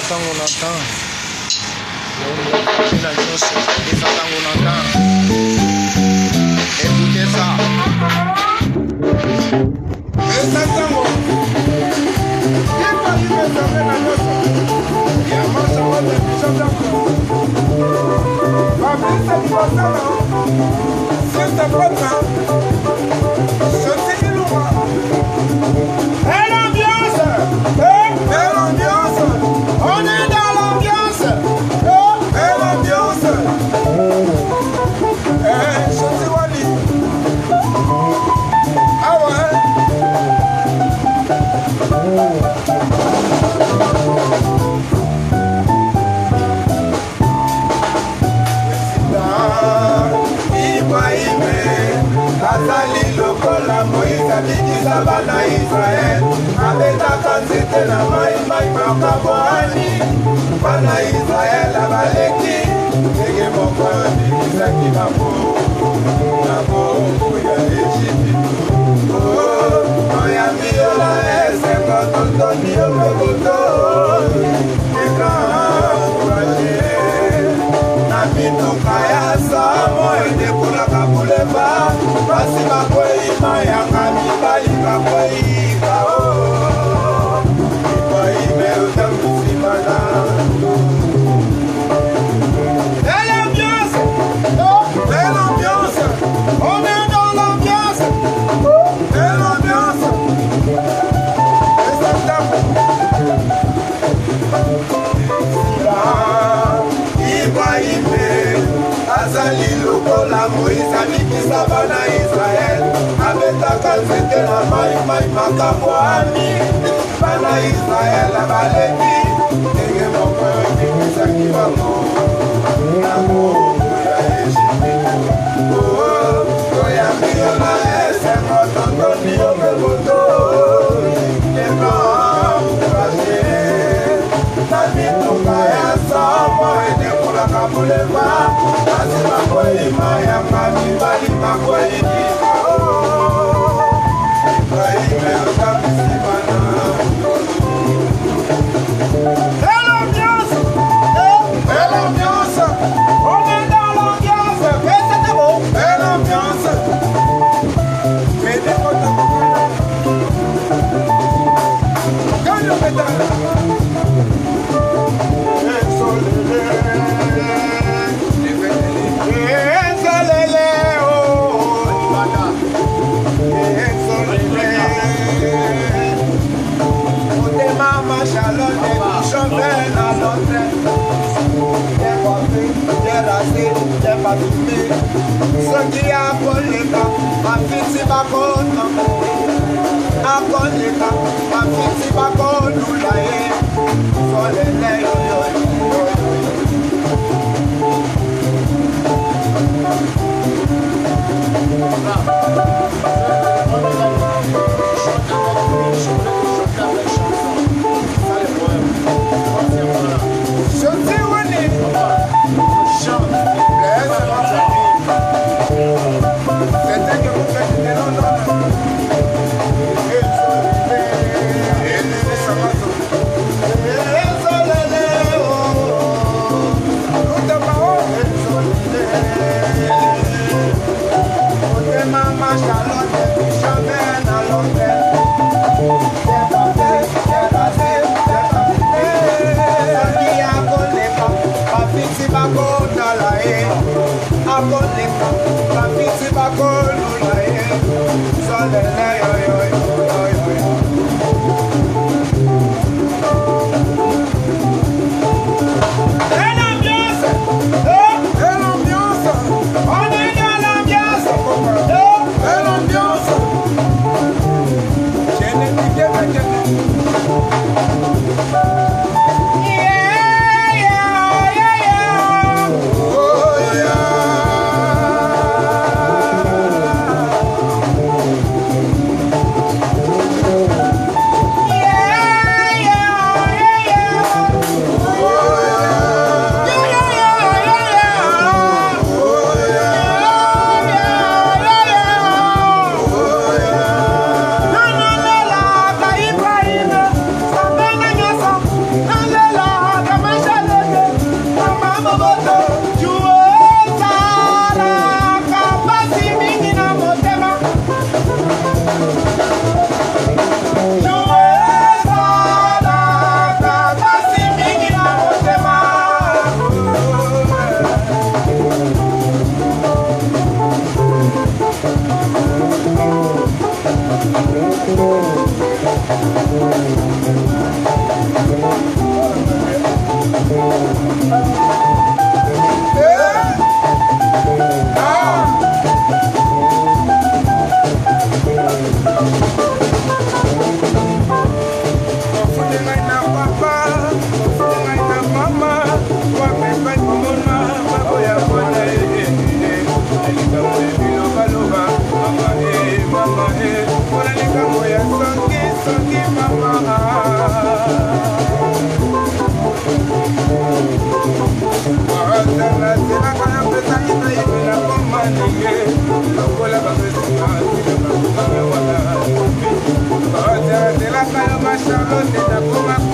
ntango na temps na nyonso eza ntango na temps. Écoutez ça. Eza ntango yekalimesange na nyonso ya masa wate biso ntango babisa libasana sente pota senti iluma. Et l'ambiance, et l'ambiance, on est dans l'ambiance, et l'ambiance. Chanty Wally, ah ouais. Azali lokola Moïse abikisa bana Israel abetaka nzete na mai makabwani bana Israel abaleki ndenge moko abikisaki bango na bongo ya Ejipito. Oyambi yola esengo totoni yomebuto ekangwaje na mituka ya samo edekulaka buleva basi bakwei mayanga mibali bakwei kao ikwai meuta musimana. Et l'ambiance, et l'ambiance, on est dans l'ambiance, et l'ambiance, et ça tape. Ibrahime azali lokola Moïse abikisa bana Israel abetaka nzete na mai makabwani bana Israel abaleki ndenge moko ebikisaki bango na bongo ya Ejipito. Oyambi yola esengo totoni yomebuto ekangwaje na mituka ya samo edekulaka buleva basi bakwei mayanga mibali bakwei kao Ibrahime otamisimana. Et l'ambiance, on est dans l'ambiance, et c'était bon. Et l'ambiance, et des potes quand je fais dans Soki akoleka mafiti bakona akoleka mafiti bakolula ye solele yoyoyo. Chanty Wally, chante, laisse ma famille. C'était que vous faites des noms. dans l'autre,